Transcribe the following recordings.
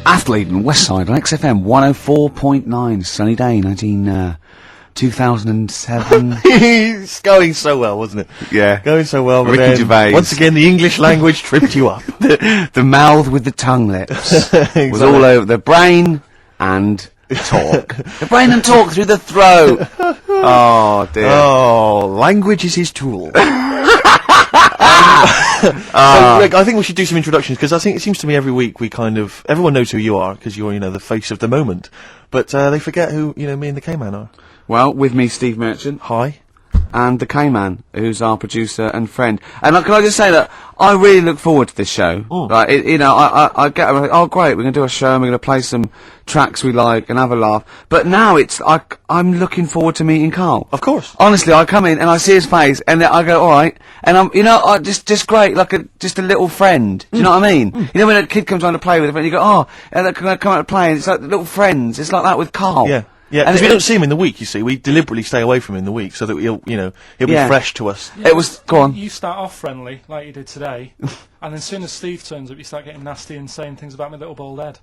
Athlete and Westside on XFM 104.9. Sunny day, 2007. It's going so well, wasn't it? Yeah. Going so well. But Ricky then, Gervais. once again, the English language tripped you up. The mouth with the tongue lips was Exactly. all over the brain and talk. The brain and talk through the throat. Oh dear. Oh, language is his tool. So, Rick, I think we should do some introductions, because I think it seems to me every week everyone knows who you are, because you're, the face of the moment, but they forget who, me and the K-Man are. Well, with me, Steve Merchant. Hi. And the K-Man, who's our producer and friend. And can I just say that I really look forward to this show. Like, I get, oh great, we're going to do a show and we're going to play some tracks we like and have a laugh. But now I'm looking forward to meeting Carl. Of course. Honestly, I come in and I see his face and I go, alright. And I'm, just great, like just a little friend. Do you know what I mean? You know when a kid comes on to play with a friend, you go, oh, and they're going to come out to play, and it's like little friends. It's like that with Carl. Yeah. Yeah, And because we don't see him in the week, you see. We deliberately stay away from him in the week, so that he'll be fresh to us. It was, go on. You start off friendly, like you did today, and then as soon as Steve turns up, you start getting nasty and saying things about my little bald head.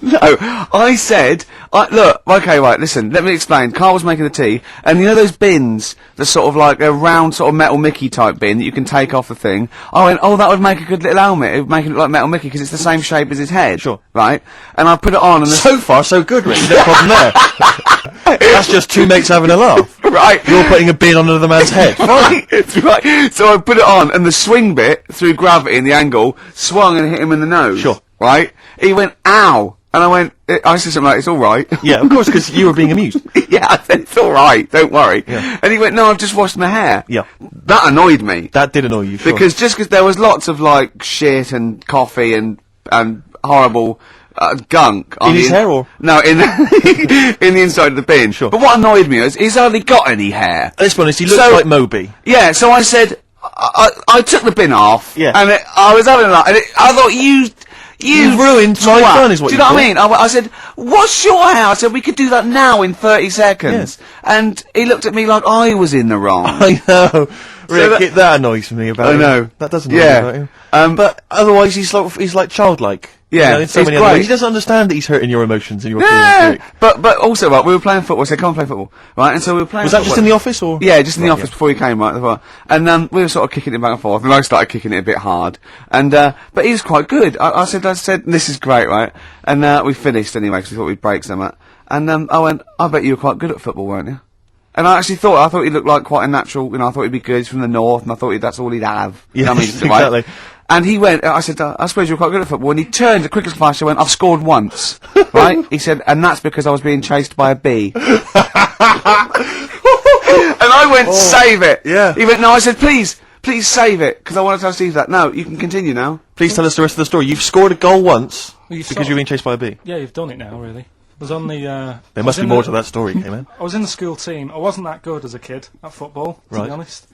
No, I said, look, okay, right, listen, let me explain. Carl was making the tea, and you know those bins, the sort of like a round sort of Metal Mickey type bin that you can take off the thing? I went, oh, that would make a good little helmet. It would make it look like Metal Mickey, because it's the same shape as his head. Sure. Right? And I put it on, and So far, so good, Rick. No problem there. That's just two mates having a laugh. Right. You're putting a bin on another man's head. Right, it's right. So I put it on, and the swing bit, through gravity and the angle, swung and hit him in the nose. Sure. Right? He went, ow! And I said something like, it's alright. Yeah, of course, because you were being amused. Yeah, I said, it's alright, don't worry. Yeah. And he went, no, I've just washed my hair. Yeah. That annoyed me. That did annoy you, sure. Because there was lots of, like, shit and coffee and horrible gunk. In his hair, or? No, in the, in the inside of the bin. Sure. But what annoyed me is, he's hardly got any hair. Let's be honest, he looks So- like Moby. Yeah, so I said, I took the bin off. Yeah. And I was having a laugh, and I thought, You've ruined my twat. fun, is what Do you you know what thought. I mean? I said, what's your hair? I said, we could do that now in 30 seconds. Yes. And he looked at me like I was in the wrong. I know. Rick, that- that annoys me about I him. know. That doesn't annoy Yeah. me about him. But otherwise, he's like childlike. Yeah, in so he's many other great. ways. He doesn't understand that he's hurting your emotions and your Yeah, feelings. Rick. but also, right, we were playing football, so come and play football, right, and so we were playing Was that football. just in the office, or? Yeah, just in the Right, office yeah. before he came, right, and we were sort of kicking it back and forth, and I started kicking it a bit hard, and, but he was quite good. I said, this is great, right, and, we finished anyway, because we thought we'd break some, and, I went, I bet you were quite good at football, weren't you? And I actually thought he looked like quite a natural, I thought he'd be good, he's from the north, and I thought that's all he'd have. You know what I mean? Yes, Right? exactly. And he went, I said, I suppose you're quite good at football. And he turned, the quick as flash, and went, I've scored once. Right? He said, and that's because I was being chased by a bee. And I went, save it. Yeah. He went, no, I said, please save it, because I want to tell Steve that. No, you can continue now. Please tell us the rest of the story. You've scored a goal once Well, you because you're being chased by a bee. Yeah, you've done it now, really. I was on the. There must be more to that story, K-Man. I was in the school team. I wasn't that good as a kid at football, to Right. be honest.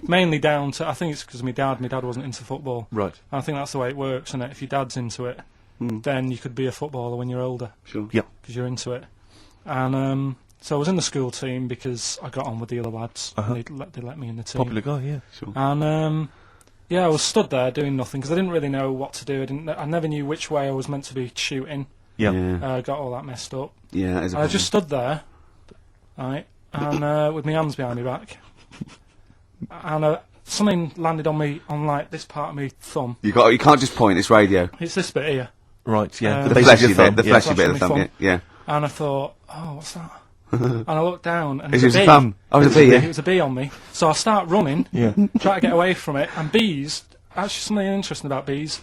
Mainly down to, I think it's because my dad wasn't into football. Right. And I think that's the way it works, isn't it? If your dad's into it, then you could be a footballer when you're older, Sure. Yeah. because you're into it. And so I was in the school team because I got on with the other lads. Uh-huh. They let me in the team. Popular guy, yeah. Sure. And I was stood there doing nothing because I didn't really know what to do. I never knew which way I was meant to be shooting. Yeah. Yeah. I got all that messed up. Yeah, that is a I problem. just stood there, right, and with my hands behind my back, and something landed on me, on like this part of my thumb. You can't just point, it's radio. It's this bit here, Right, yeah. The The base of fleshy your bit, thumb, the yeah. fleshy bit of the Fleshy thumb, yeah. and I thought, oh, what's that? And I looked down, and Is it was it a his bee. thumb? Oh, it was a bee, It yeah. was a bee on me. So I start running, Yeah. try to get away from it, and bees. Actually, something interesting about bees: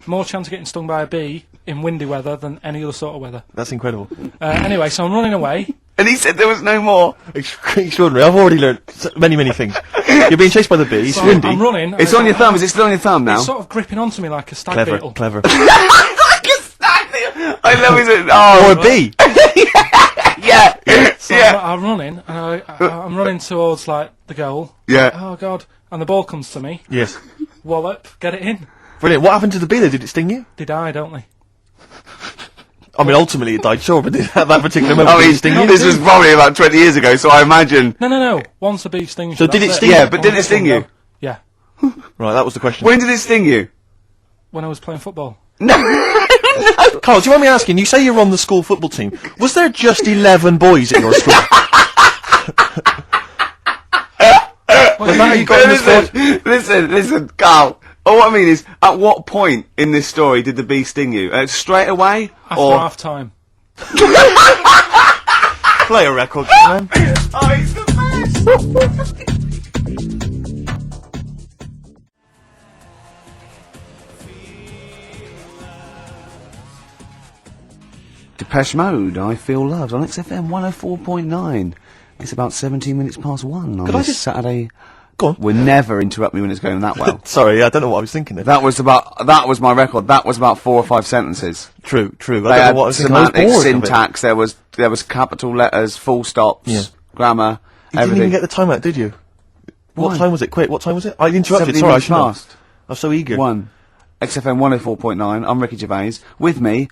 more chance of getting stung by a bee in windy weather than any other sort of weather. That's incredible. Anyway, so I'm running away. And he said there was no more. Extraordinary. I've already learned many things. You're being chased by the bee. It's So windy. I'm running. and It's on your thumb, is it still on your thumb now? It's sort of gripping onto me like a stag Clever, beetle. clever. I love it. Oh, Or a bee. yeah. So Yeah. I'm running, and I'm running towards like the goal. Yeah. Oh God! And the ball comes to me. Yes. Wallop, get it in. Brilliant. What happened to the bee though? Did it sting you? They die, don't they? I mean, ultimately it died, sure, but at that particular moment, I did mean, it sting you? this was probably about 20 years ago, so I imagine. No. Once a bee stings So you, did that's it sting it. you? Yeah, but did it sting you? Yeah. Right, that was the question. When did it sting you? When I was playing football. No. Carl, do you mind me asking, you say you're on the school football team. Was there just 11 boys at your school? Was that how you got in the squad? Listen, Carl. All I mean is, at what point in this story did the bee sting you? Straight away? After or half time. Play a record, man. Oh, he's the best! Depeche Mode, I Feel Loved, on XFM 104.9. It's about 17 minutes past 1 on Could I this just- Saturday. Go on. We'll never interrupt me when it's going that well. Sorry, I don't know what I was thinking of. That was my record. That was about 4 or 5 sentences. True. They I don't had know what I was thinking. I was semantics, bored of it. syntax, there was capital letters, full stops, Yeah. grammar, You didn't everything. even get the time out, did you? What Why? time was it? Quick, what time was it? I interrupted, 17 sorry, I minutes should have. past. I was so eager. 1. XFM 104.9, I'm Ricky Gervais. With me,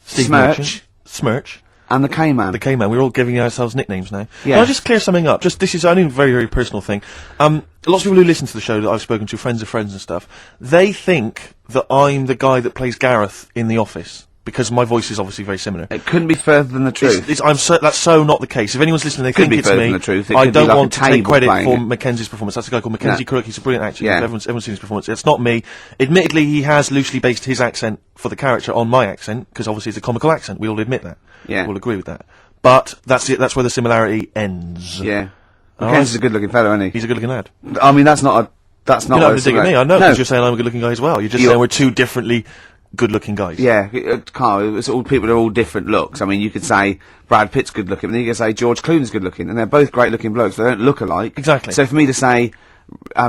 Steve Smirch, Merchant. Smirch. and the K-Man. The K-Man. We're all giving ourselves nicknames now. Yeah. Can I just clear something up? This is only a very, very personal thing. Lots of people who listen to the show that I've spoken to, friends of friends and stuff, they think that I'm the guy that plays Gareth in The Office. Because my voice is obviously very similar. It couldn't be further than the truth. That's so not the case. If anyone's listening, they Could think be it's further me. than the truth. It I could be don't like a want to take table credit playing for it. Mackenzie's performance. That's a guy called Mackenzie No. Crook. He's a brilliant actor. Yeah. Everyone's seen his performance. It's not me. Admittedly, he has loosely based his accent for the character on my accent, because obviously it's a comical accent. We all admit that. Yeah. We'll agree with that. But that's it. That's where the similarity ends. Yeah. All Mackenzie's right. a good-looking fellow, isn't he? He's a good-looking lad. I mean, that's not You're not a having to dig at me. I know, because you're saying I'm a good-looking guy as well. You're just You're- saying we're two differently good-looking guys. Yeah, Carl, it's all people are all different looks. I mean, you could say Brad Pitt's good looking, but then you could say George Clooney's good looking, and they're both great looking blokes. They don't look alike. Exactly. So for me to say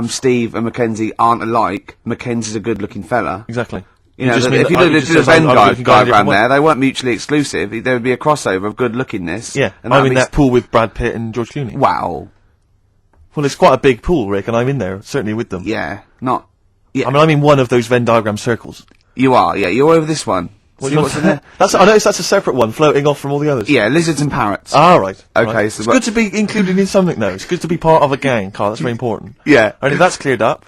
Steve and Mackenzie aren't alike, Mackenzie's a good looking fella. Exactly. You know, just mean if you that- did it a just says Venn I'm a good-looking guy in a diagram different way. there, they weren't mutually exclusive. There would be a crossover of good lookingness. Yeah, and I'm that in makes- that pool with Brad Pitt and George Clooney. Wow. Well, it's quite a big pool, Rick, and I'm in there, certainly with them. Yeah. Not. Yeah. I mean, I'm in one of those Venn diagram circles. You are. Yeah. You're over this one. What See do you what's in want- there? I noticed that's a separate one, floating off from all the others. Yeah. Lizards and parrots. Ah, right. Okay, right. so it's what- good to be included in something, though. It's good to be part of a gang, Carl. That's very important. Yeah. And if that's cleared up,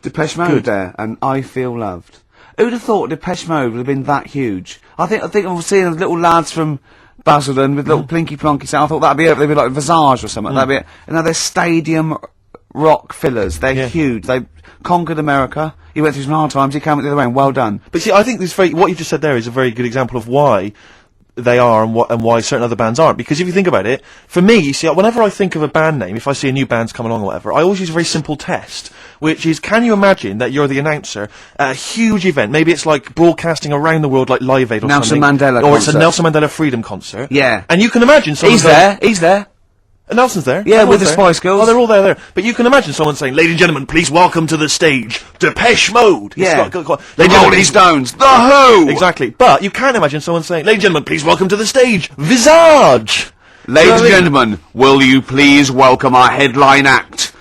Depeche Mode Good. there, and I Feel Loved. Who'd have thought Depeche Mode would have been that huge? I think I'm seeing little lads from Basildon with little plinky plonky sound. I thought that'd be it. They'd be like Visage or something. That'd be it. And now they're stadium rock fillers. They're Yeah. huge. They conquered America. He went through some hard times. He came out the other way. And well done. but see, I think what you just said there is a very good example of why they are and why certain other bands aren't. Because if you think about it, for me, you see, whenever I think of a band name, if I see a new band's come along or whatever, I always use a very simple test, which is, can you imagine that you're the announcer at a huge event? Maybe it's like broadcasting around the world, like Live Aid or Nelson something. Mandela or it's a concert. Nelson Mandela Freedom concert. Yeah. And you can imagine someone He's going, there. He's there. Nelson's there. Yeah, Everyone's with the there. Spice Girls. Oh, they're all there. But you can imagine someone saying, "Ladies and gentlemen, please welcome to the stage, Depeche Mode." It's Yeah. not- The Ladies and gentlemen, Rolling please- Stones. The Who. Exactly. But you can't imagine someone saying, "Ladies and gentlemen, please welcome to the stage, Visage." Ladies and I mean? gentlemen, will you please welcome our headline act?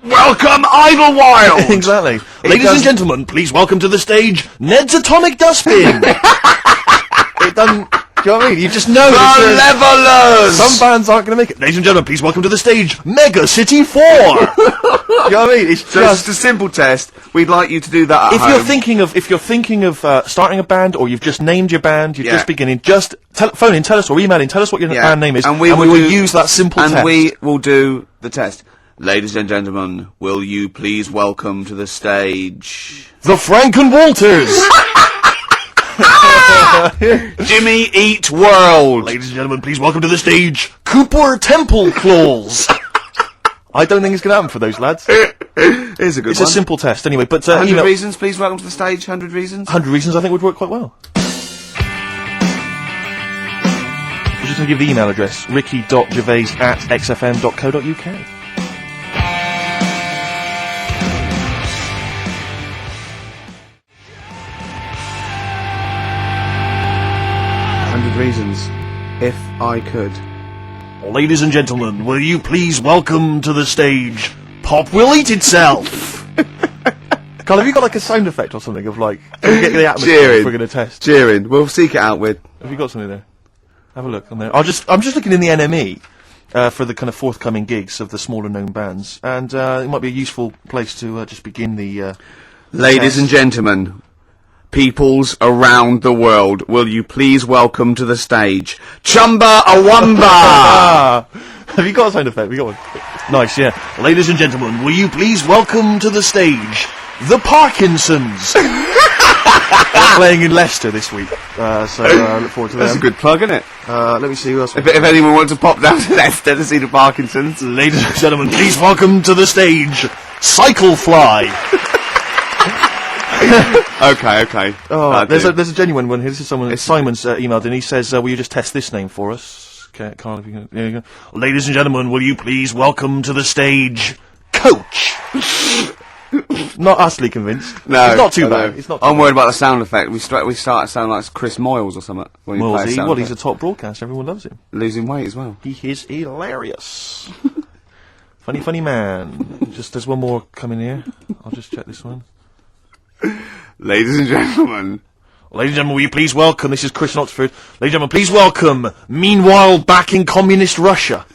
Welcome Idlewild. Exactly. Ladies does- and gentlemen, please welcome to the stage, Ned's Atomic Dustbin. It doesn't. Do you know what I mean? You just know. The that Levelers. some bands aren't going to make it. Ladies and gentlemen, please welcome to the stage, Mega City 4. Do you know what I mean? It's So it's just a simple test. We'd like you to do that at If home. you're thinking of starting a band, or you've just named your band, you're Yeah. just beginning, just phone in, tell us, or email in, tell us what your band name is, and we will do- use that simple and test. we will do the test. Ladies and gentlemen, will you please welcome to the stage The Franken Walters. Jimmy Eat World? Ladies and gentlemen, please welcome to the stage, Cooper Temple Claws. I don't think it's going to happen for those lads. Here's a good It's one. a simple test, anyway. But 100 you know, reasons, please welcome to the stage. 100 reasons. 100 reasons I think would work quite well. I'm just going to give the email address, ricky.gervais@xfm.co.uk. Reasons, if I could. Ladies and gentlemen, will you please welcome to the stage, Pop Will Eat Itself. Carl, have you got like a sound effect or something of like, get the atmosphere Cheering. if we're going to test? Cheering. We'll seek it out with. Have you got something there? Have a look on there. I'm just looking in the NME for the kind of forthcoming gigs of the smaller known bands, and it might be a useful place to just begin the. Ladies test. and gentlemen, peoples around the world, will you please welcome to the stage Chumba Awamba? Have you got a sound effect? We got one. Nice, yeah. Ladies and gentlemen, will you please welcome to the stage the Parkinsons? They're playing in Leicester this week, so I look forward to That's a them. good plug, isn't it? Let me see who else. If anyone wants to pop down to Leicester to see the Parkinsons. Ladies and gentlemen, please welcome to the stage Cyclefly. Okay. Oh, there's a genuine one here. This is someone. Simon's emailed and he says, "Will you just test this name for us?" Okay, Carl, if you can, there you go. Ladies and gentlemen, will you please welcome to the stage Coach? Not utterly convinced. No, it's not too I bad. know. It's not. Too I'm worried about the sound effect. We start to sound like Chris Moyles or something. When we play a sound Well, he's a effect. top broadcaster. Everyone loves him. Losing weight as well. He is hilarious. Funny man. Just there's one more coming here. I'll just check this one. Ladies and gentlemen. Ladies and gentlemen, will you please welcome, this is Chris in Oxford, ladies and gentlemen, please welcome, meanwhile back in communist Russia.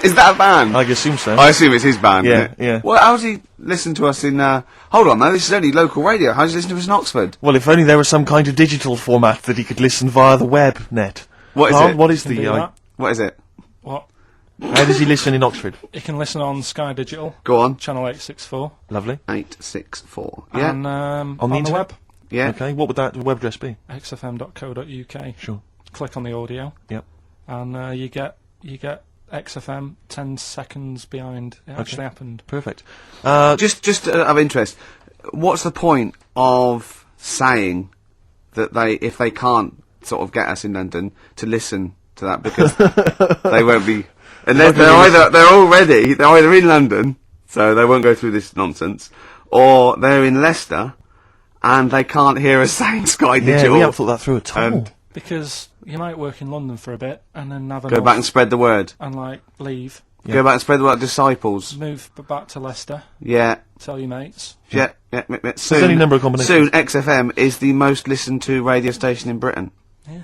Is that a band? I assume so. I assume it's his band. Yeah, isn't it? yeah. Well, how's he listen to us in? Hold on, though. This is only local radio. How's he listen to us in Oxford? Well, if only there was some kind of digital format that he could listen via the web net. What is Carl, it? What is Can do the, that. What is it? What? how does he listen in Oxford? You can listen on Sky Digital, Go on. channel 864, Lovely. 864. Yeah. and On the on the internet? web, Yeah. Okay, what would that web address be? xfm.co.uk. Sure. Click on the audio, Yep. and you get XFM 10 seconds behind it actually happened. Perfect. Just out of interest, what's the point of saying that if they can't sort of get us in London to listen to that because they won't be, and they're either in London, so they won't go through this nonsense, or they're in Leicester and they can't hear us saying Sky Yeah, Digital. we haven't thought that through at all. And- Because you might work in London for a bit and then have Go back and spread the word. and like leave, Go back and spread the word. Disciples. move back to Leicester, Yeah. tell your mates. Yeah. Soon, any number of combinations. Soon, XFM is the most listened to radio station in Britain. Yeah.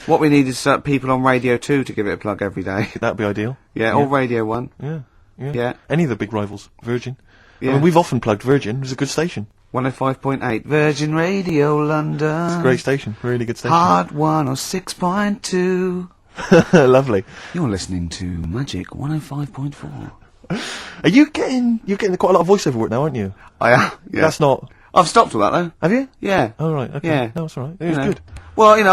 What we need is people on Radio 2 to give it a plug every day. That'd be ideal. Yeah, or Radio 1. Yeah. Yeah. Any of the big rivals. Virgin. Yeah. I mean, we've often plugged Virgin. It was a good station. 105.8 Virgin Radio London. Great station. Really good station. Hard 106.2. Lovely. You're listening to Magic 105.4. Are you're getting quite a lot of voiceover work now, aren't you? I am. Yeah. That's not. I've stopped all that though. Have you? Yeah. Oh right. Okay. Yeah. No, it's all right. It You was know. good. Well, I'm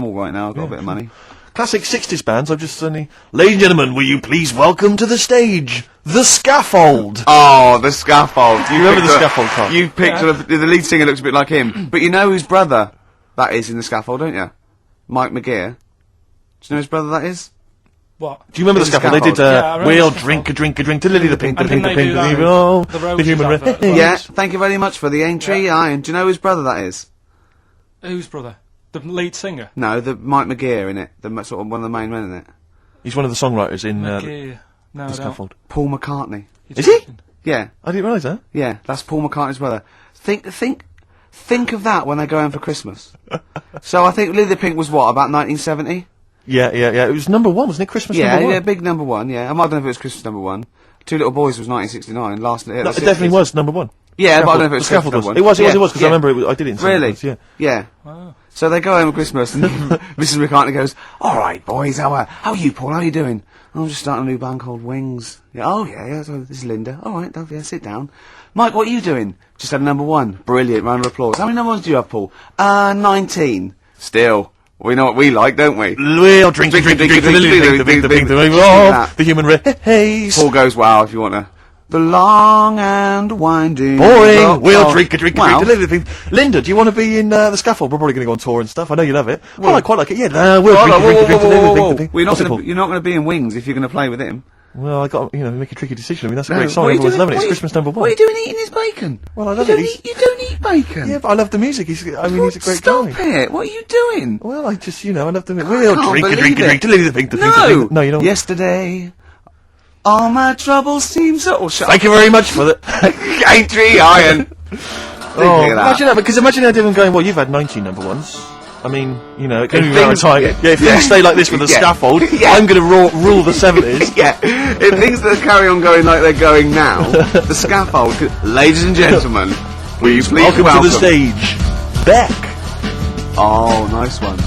all right now. I've got a bit of money. Classic 60s bands. I've just suddenly. Ladies and gentlemen, will you please welcome to the stage the Scaffold? Oh, the Scaffold. You remember picked the Scaffold, Carl? You picked the lead singer looks a bit like him, but you know whose brother that is in the Scaffold, don't you? Mike McGear. Do you know whose brother that is? What? Do you remember the The Scaffold? They did. Scaffold. Yeah, I remember We'll the drink Scaffold. a drink to Lily the Pink, the And Pink, the didn't they Pink, do the that Pink, with oh, the the Roses human advert as race. well? Yeah. Thank you very much for the entry. Iron. Do you know whose brother that is? Whose brother? The lead singer? No, the Mike McGear in it. Sort of one of the main men in it. He's one of the songwriters in McGear. No, I the don't. Scaffold. Paul McCartney. You're Is he? joking. Yeah. I didn't realise that. Yeah. That's Paul McCartney's brother. Think of that when they go home for Christmas. So I think Lily the Pink was what, about 1970? Yeah. It was number one, wasn't it? Christmas Yeah, number one. yeah, big number one, yeah. I don't know if it was Christmas number one. Two Little Boys was 1969, last No, it definitely was number one. Yeah, but I don't know if it was The Scaffold Christmas was. number It was, one. because I remember I did it in Really? Sundays, yeah. Yeah. Wow. So they go home at Christmas and Mrs. McCartney goes, "Alright boys, how are you, Paul, how are you doing?" "I'm just starting a new band called Wings." "Yeah, oh yeah, so this is Linda." "Alright, yeah, sit down." "Mike, what are you doing?" "Just had number one." Brilliant, round of applause. "How many number ones do you have, Paul?" 19. Still. We know what we like, don't we? We'll drink the human race. Paul goes, "Wow, if you want to." The long and winding. Boring. road- We'll oh, drink wow. Linda, do you want to be in the Scaffold? We're probably going to go on tour and stuff. I know you love it. Well, I quite like it. Yeah. We'll Whoa, drink whoa, whoa, whoa. the You're What's it called? not going to be in Wings if you're going to play with him. Well, I got make a tricky decision. I mean, that's a No, great song. what are you Everyone's doing- loving it. what It's are you- Christmas number one. What are you doing eating his bacon? Well, I love you it. don't you don't eat bacon. Yeah, but I love the music. He's a great Stop guy. it. What are you doing? Well, I just, I love the music. I We'll can't drink believe it. to Lily the Pink, No. No, you don't. Yesterday, all my troubles seem so... Oh, shut Thank you very much for that. Ain't tree iron. Oh, Think of that. imagine that, because imagine how different going, well, you've had 19 number ones. I mean, it can be a If matter of things- time. yeah. Yeah, if Yeah. things stay like this with the Yeah. Scaffold, Yeah. I'm going to rule the 70s. Yeah, if things that carry on going like they're going now, the Scaffold, ladies and gentlemen, Please welcome to the stage, Beck. Oh, nice one.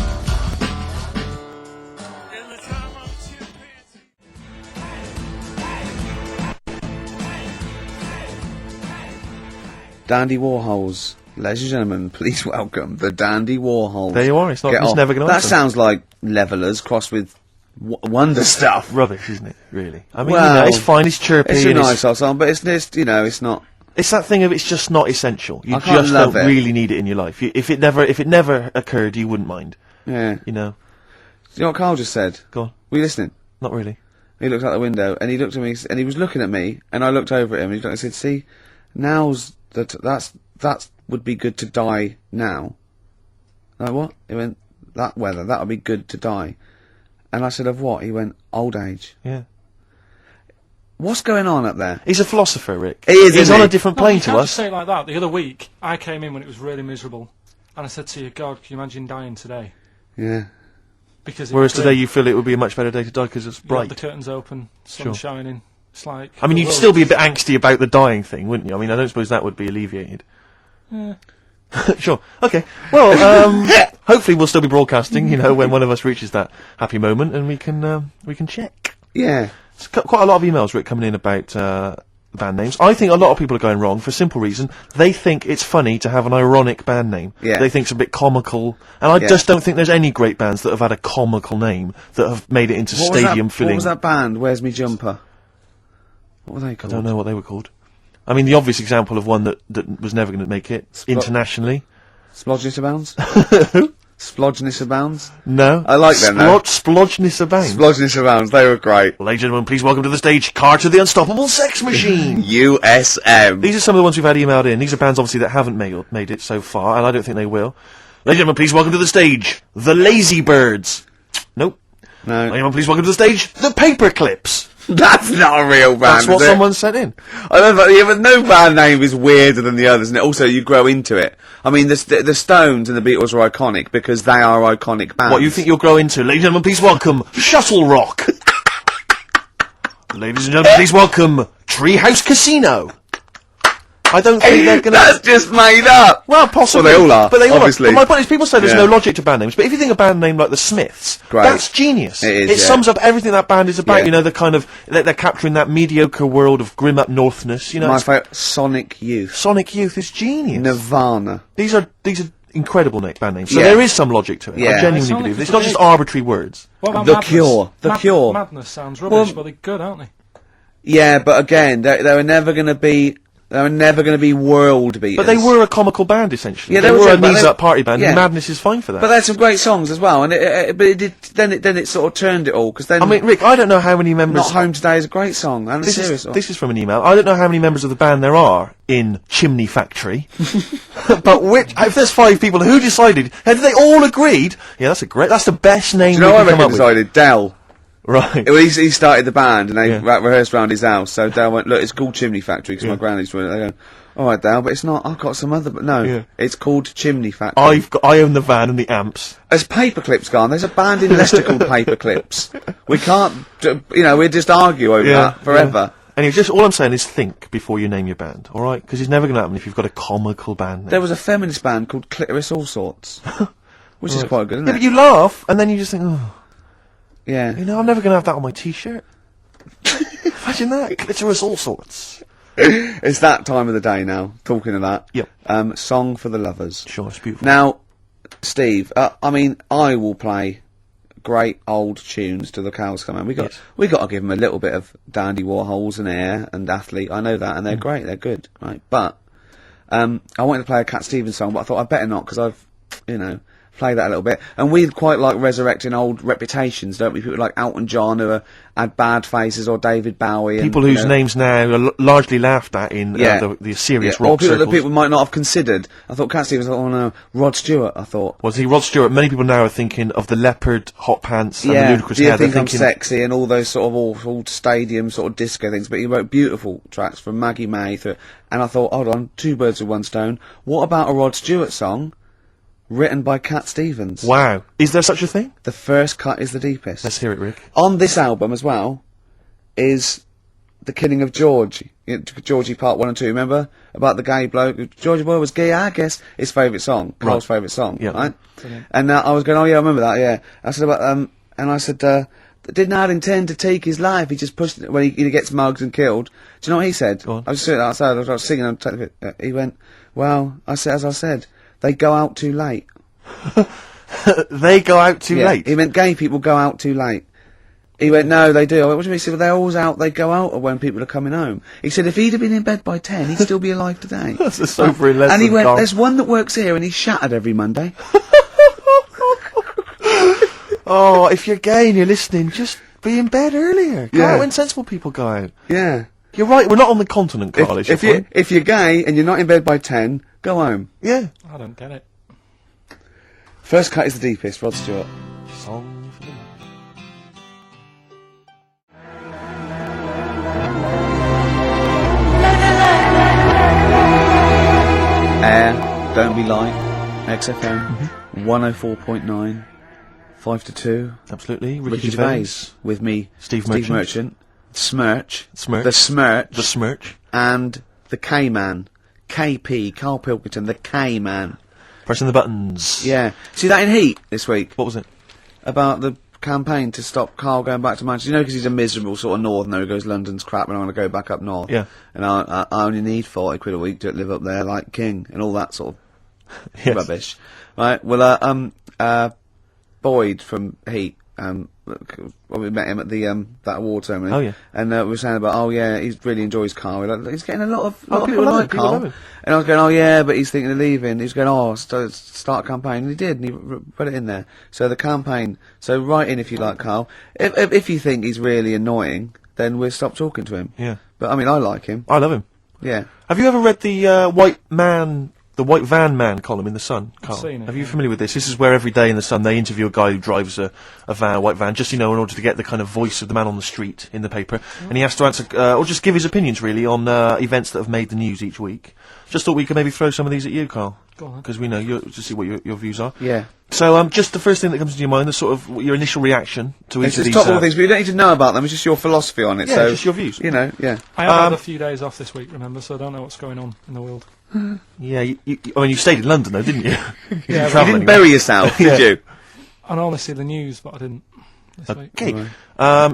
Dandy Warhols. Ladies and gentlemen, please welcome the Dandy Warhols. There you are. It's Get off. never going to That sounds like Levellers crossed with Wonder Stuff. Rubbish, isn't it? Really. I mean, Well, it's fine. It's chirpy. It's a and nice old song, but it's you know, it's not. It's that thing of it's just not essential. You I can't just love don't it. really need it in your life. If it never occurred, you wouldn't mind. Yeah. You know. You know what Carl just said? Go on. Were you listening? Not really. He looked out the window and he looked at me and he was looking at me and I looked over at him and he said, "See, now's that would be good to die now." Like what? He went, "That weather, that would be good to die." And I said, "Of what?" He went, "Old age." Yeah. What's going on up there? He's a philosopher, Rick. He is, He's isn't on he? a different No, plane you to can't us. just say it like that. The other week, I came in when it was really miserable, and I said to you, God, can you imagine dying today? Yeah. Because Whereas today you feel it would be a much better day to die because it's the bright. curtains open, sun Sure. shining. It's like I mean, the you'd world still be a is- bit angsty about the dying thing, wouldn't you? I mean, I don't suppose that would be alleviated. Yeah. Sure. Okay. Well, hopefully we'll still be broadcasting, you know, when one of us reaches that happy moment and we can check. Yeah. It's quite a lot of emails, Rick, coming in about band names. I think a lot of people are going wrong for a simple reason. They think it's funny to have an ironic band name. Yeah. They think it's a bit comical. And I Yeah. just don't think there's any great bands that have had a comical name that have made it into stadium What filling. was that band? Where's Me Jumper? What were they I called? don't know what they were called. I mean, the obvious example of one that was never going to make it internationally. Splodgeness Abounds? Splodgeness Abounds? No. I like them, though. Splodgeness abounds. Splodgeness Abounds, they were great. Ladies and gentlemen, please welcome to the stage Carter the Unstoppable Sex Machine. USM. These are some of the ones we've had emailed in. These are bands, obviously, that haven't made it so far, and I don't think they will. Ladies and gentlemen, please welcome to the stage The Lazy Birds. Nope. Ladies and No. gentlemen, please welcome to the stage The Paperclips. That's not a real band, That's what is it? someone sent in. I don't know, yeah, but no band name is weirder than the others, and also you grow into it. I mean, the Stones and the Beatles are iconic because they are iconic bands. What you think you'll grow into? Ladies and gentlemen, please welcome Shuttle Rock. Ladies and gentlemen, please welcome Treehouse Casino. I don't think they're gonna... That's just made up! Well, possibly. Well, they all are, But they all obviously. are. But my point is, people say there's Yeah. no logic to band names, but if you think a band name like the Smiths, Great. that's genius. It is, It yeah. sums up everything that band is about. Yeah. You know, the kind of they're capturing that mediocre world of grim up northness. You know, My it's- favourite, Sonic Youth. Sonic Youth is genius. Nirvana. These are incredible band names. So Yeah. there is some logic to it. Yeah. I genuinely Sonic believe. is It's not just big. arbitrary words. What about The Madness? Cure. The Cure. Madness sounds rubbish, Well- but they're good, aren't they? Yeah, but again, they were never going to be... They were never going to be world beaters. But they were a comical band, essentially. Yeah, they they were were, a but they- knees-up party band, yeah. and Madness is fine for that. But they had some great songs as well, and but it did. Then it sort of turned it all because then. I mean, Rick, I don't know how many members... Not Home Today is a great song and a serious song. This is from an email. I don't know how many members of the band there are in Chimney Factory, but if there's 5 people, who decided? Have they all agreed? Yeah, that's the best name Do you know we what I can come reckon up with. decided? Dell. Right. Well, he started the band and they Yeah. rehearsed around his house. So Dell went, "Look, it's called Chimney Factory because my granny used to run it." They go, "All right, Dell, but it's not. I've got some other." But no, Yeah. it's called Chimney Factory. I own the van and the amps. As Paperclips gone, there's a band in Leicester called Paperclips. We can't, we'd just argue over that forever. Anyway, just all I'm saying is think before you name your band, all right? Because it's never going to happen if you've got a comical band name. There was a feminist band called Clitoris All Sorts, which is quite good, isn't Yeah, it? but you laugh and then you just think, oh, Yeah. you know, I'm never going to have that on my T-shirt. Imagine that, clitoris all sorts. It's that time of the day now, talking of that. Yep. Song for the Lovers. Sure, it's beautiful. Now, Steve, I mean, I will play great old tunes till the cows come home. We got to give them a little bit of Dandy Warhols and Air and Athlete. I know that, and they're great, they're good, right? But, I wanted to play a Cat Stevens song, but I thought I'd better not, because I've, play that a little bit. And we quite like resurrecting old reputations, don't we? People like Elton John who had bad faces, or David Bowie. People and, whose names now are largely laughed at in the serious or rock people that circles. people might not have considered. I thought Cat Stevens, oh no, Rod Stewart, I thought. Was he Rod Stewart? Many people now are thinking of the leopard hot pants and the ludicrous Do you hair. They're think I'm thinking, sexy and all those sort of awful stadium sort of disco things, but he wrote beautiful tracks from Maggie May and I thought, hold on, 2 birds with 1 stone. What about a Rod Stewart song written by Cat Stevens? wow, is there such a thing? The first cut is the deepest. Let's hear it, Rick. On this album as well is the killing of George, Georgie Part 1 and 2, remember? About the gay bloke. Georgie Boy was gay, I guess. His favourite song. Carl's favourite song, Yeah. right? Brilliant. And I was going, oh yeah, I remember that, yeah. I said about, and I said, did not intend to take his life, he just pushed it when he gets mugged and killed. Do you know what he said? Go on. I was sitting outside, I was singing, he went, well, as I said, they go out too late. They go out too Yeah, late. He meant gay people go out too late. He went, no, they do. I went, what do you mean? He said, well, they're always out, they go out when people are coming home. He said, if he'd have been in bed by 10, he'd still be alive today. That's a sobering lesson, And he went, Carl. there's one that works here and he's shattered every Monday. Oh, if you're gay and you're listening, just be in bed earlier. Go Yeah. out when sensible people go out. Yeah. You're right, we're not on the continent, Carl, is your point. If you're gay and you're not in bed by 10, go home. Yeah. I don't get it. First cut is the deepest, Rod Stewart. Song for the night. Air, Don't Be Light, XFM, 104.9, 5 to 2. Absolutely. Ricky Gervais with me, Steve Merchant. Smirch, Smirch. the Smirch, The Smirch. and the K-Man, KP, Carl Pilkington, the K-Man. Pressing the buttons. Yeah. See that in Heat this week? What was it? About the campaign to stop Carl going back to Manchester. You know, because he's a miserable sort of northerner who goes, London's crap and I want to go back up north. Yeah. And I only need 40 quid a week to live up there like king and all that sort of Yes. rubbish. Right, well, Boyd from Heat, well, we met him at the, that award ceremony. Oh, yeah. And we were saying about, oh yeah, he really enjoys Carl. He's getting a lot of Oh, people people love like him, people Carl. love him. And I was going, oh yeah, but he's thinking of leaving. He was going, oh, start a campaign. And he did, and he put it in there. So the campaign, so write in if you like Carl. If you think he's really annoying, then we'll stop talking to him. Yeah. But I mean, I like him. I love him. Yeah. Have you ever read the White Van Man column in The Sun, Carl? seen it, Are you yeah. familiar with this? This is where every day in The Sun they interview a guy who drives a white van, just, in order to get the kind of voice of the man on the street in the paper. And he has to answer, or just give his opinions, really, on events that have made the news each week. Just thought we could maybe throw some of these at you, Carl. Go on. Because we know to see what your views are. Yeah. So, just the first thing that comes to your mind, the sort of your initial reaction to each It's of these. top all things, but you don't need to know about them. It's just your philosophy on it. Yeah, so just your views. You know, yeah. I have had a few days off this week, remember, so I don't know what's going on in the world. Yeah, I mean, you stayed in London, though, didn't you? Yeah, You but You travelled didn't anywhere. bury yourself, Yeah. did you? I normally see the news, but I didn't this week. Okay.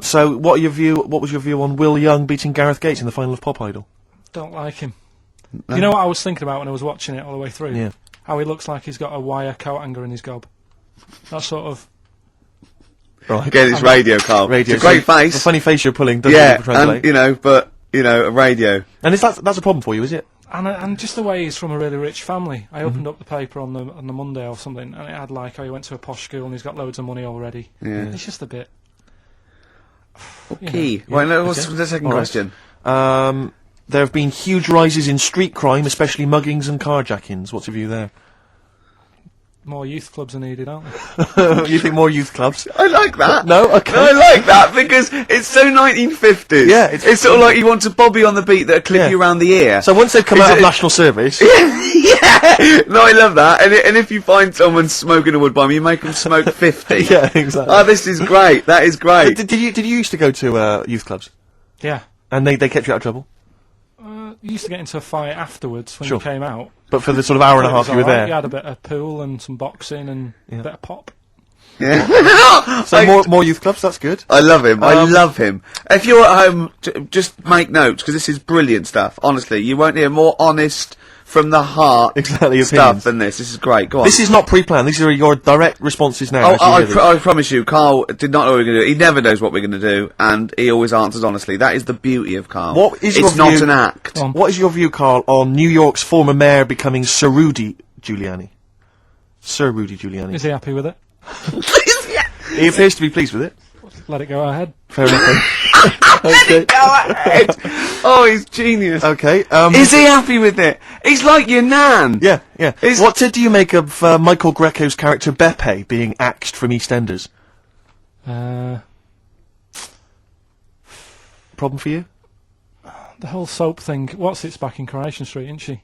So, what was your view on Will Young beating Gareth Gates in the final of Pop Idol? Don't like him. You know what I was thinking about when I was watching it all the way through? Yeah. How he looks like he's got a wire coat hanger in his gob. That sort of... Right. Again, it's radio, Carl. Radio. It's a great So face. The funny face you're pulling doesn't Yeah, even translate. and, a radio. And that's a problem for you, is it? And just the way he's from a really rich family. I opened up the paper on the Monday or something, and it had like how he went to a posh school and he's got loads of money already. Yeah. It's just a bit... Key. Right, now, what's the second All right. question? There have been huge rises in street crime, especially muggings and carjackings. What's your view there? More youth clubs are needed, aren't they? You think more youth clubs? I like that. No? Okay. I like that because it's so 1950s. Yeah, it's sort of like you want a bobby on the beat that'll clip Yeah. you around the ear. So once they've come Is out of it- national service, yeah. No, I love that. And if you find someone smoking a wood bomb, you make them smoke 50. yeah, exactly. Oh, this is great. That is great. Did you used to go to youth clubs, Yeah. and they kept you out of trouble? You used to get into a fight afterwards when Sure. you came out. But for the sort of hour and a It was half you were alright. there, You had a bit of pool and some boxing and a bit of pop. Yeah. so more youth clubs. That's good. I love him. I love him. If you're at home, just make notes because this is brilliant stuff. Honestly, you won't hear more honest, from the heart Exactly, stuff opinions. than this. This is great. Go on. This is not pre-planned. These are your direct responses now. Oh, as you hear these. I promise you, Carl did not know what we were going to do. He never knows what we're going to do, and he always answers honestly. That is the beauty of Carl. What is it's your not view- an act. Go on. What is your view, Carl, on New York's former mayor becoming Sir Rudy Giuliani? Sir Rudy Giuliani. Is he happy with it? He appears to be pleased with it. Let it go ahead. Fair enough. then. Okay. Go ahead. Oh, he's genius. Okay. Is he happy with it? He's like your nan. Yeah, yeah. Is- What do you make of Michael Greco's character Beppe being axed from EastEnders? Problem for you? The whole soap thing. What's it's back in Coronation Street, isn't she?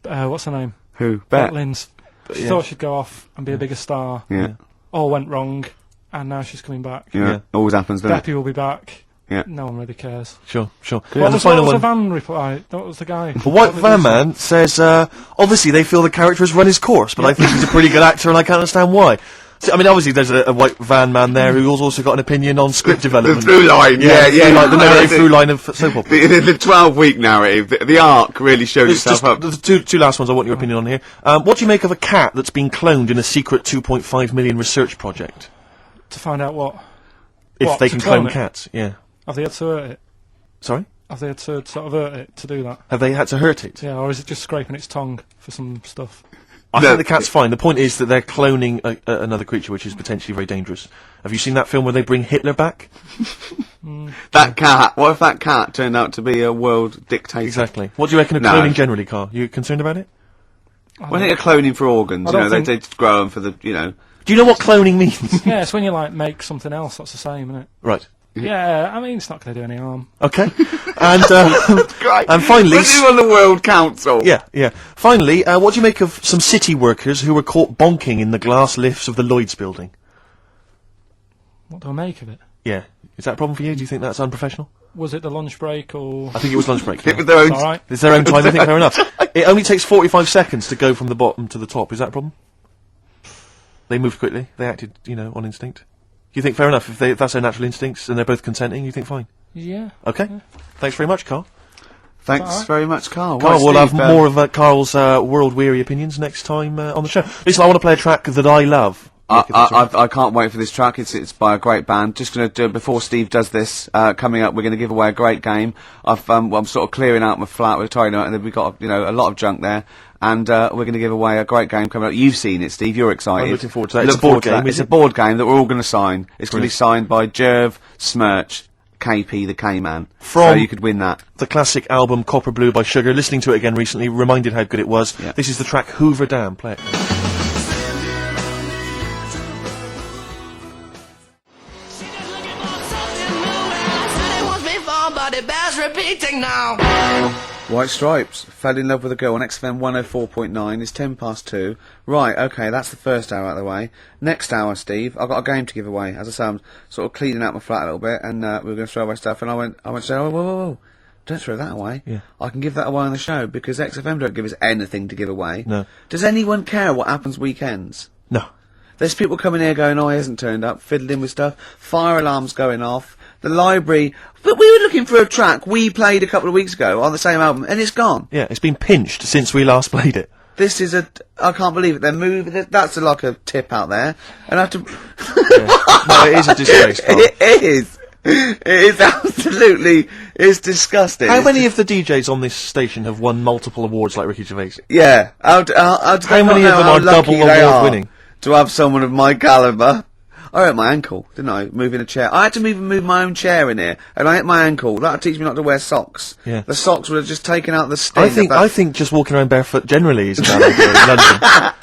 What's her name? Who? Bet Bet. Lynn's. She Yeah. thought she'd go off and be a bigger star. Yeah. All went wrong, and now she's coming back. Yeah. Yeah. Always happens, doesn't it? Beppy will be back. Yeah. No one really cares. Sure. What And the was, final what was the one. van reply? What was the guy? The White Van Man says, obviously they feel the character has run his course, but I think he's a pretty good actor and I can't understand why. So, I mean, obviously there's a White Van Man there who's also got an opinion on script The development. through line, yeah. Like the narrative through line of soap opera. The 12-week narrative, the arc really shows There's itself just up. the two last ones I want your opinion on here. What do you make of a cat that's been cloned in a secret 2.5 million research project? To find out what? If What, they to can clone clone it? cats, yeah. Have they had to hurt it? Sorry? Have they had to sort of hurt it to do that? Have they had to hurt it? Yeah, or is it just scraping its tongue for some stuff? I No. think the cat's fine. The point is that they're cloning another creature, which is potentially very dangerous. Have you seen that film where they bring Hitler back? That cat, what if that cat turned out to be a world dictator? Exactly. What do you reckon of No. cloning generally, Carl? You concerned about it? When they're cloning for organs, I you know, don't they grow them for the, you know. Do you know what cloning means? Yeah, it's when you like make something else that's the same, isn't it? Right. Yeah, I mean it's not going to do any harm. Okay. And Great. and finally, Put him on the World Council. yeah. Finally, what do you make of some city workers who were caught bonking in the glass lifts of the Lloyd's building? What do I make of it? Yeah. Is that a problem for you? Do you think that's unprofessional? Was it the lunch break or? I think it was lunch break. It Yeah. was their own. All right. It's their own time. I think fair enough. It only takes 45 seconds to go from the bottom to the top. Is that a problem? They moved quickly. They acted, on instinct. You think fair enough if that's their natural instincts and they're both consenting? You think fine? Yeah. Okay. Thanks very much, Carl. Thanks Alright. very much, Carl. Carl, Right, we'll have Steve, more of Carl's world-weary opinions next time on the show. Listen, I want to play a track that I love. Nick, if that's all right. I can't wait for this track. It's by a great band. Just going to do it before Steve does this. Coming up, we're going to give away a great game. I'm sort of clearing out my flat with tidying up, and then we've got a lot of junk there. And we're going to give away a great game coming up. You've seen it, Steve. You're excited. I'm looking forward to that. Look It's a board forward to game, that. is It's a it? board game that we're all going to sign. It's going to be Brilliant. signed by Jerv Smirch, KP the K-Man. So From- you could win that. The classic album Copper Blue by Sugar. Listening to it again recently, reminded how good it was. Yeah. This is the track Hoover Dam. Play it. Repeating now. White Stripes fell in love with a girl on XFM 104.9. It's 2:10. Right, okay, that's the first hour out of the way. Next hour, Steve, I've got a game to give away. As I say, I'm sort of cleaning out my flat a little bit, and we were going to throw away stuff. And I went to say, oh, whoa, don't throw that away. Yeah. I can give that away on the show because XFM don't give us anything to give away. No. Does anyone care what happens weekends? No. There's people coming here going, oh, he hasn't turned up, fiddling with stuff, fire alarms going off, the library. But we were looking for a track we played a couple of weeks ago on the same album, and it's gone. Yeah, it's been pinched since we last played it. This is I can't believe it. They're moving. That's like a tip out there. And I have to. No, it is a disgrace, Carl. It is. It is absolutely. It's disgusting. How many of the DJs on this station have won multiple awards like Ricky Gervais? Yeah. How do How they not many of know them how are lucky double they award are winning? to have someone of my calibre? I hurt my ankle, didn't I? Moving a chair. I had to move my own chair in here, and I hit my ankle. That'll teach me not to wear socks. Yeah. The socks would have just taken out the sting. I think just walking around barefoot generally is a bad idea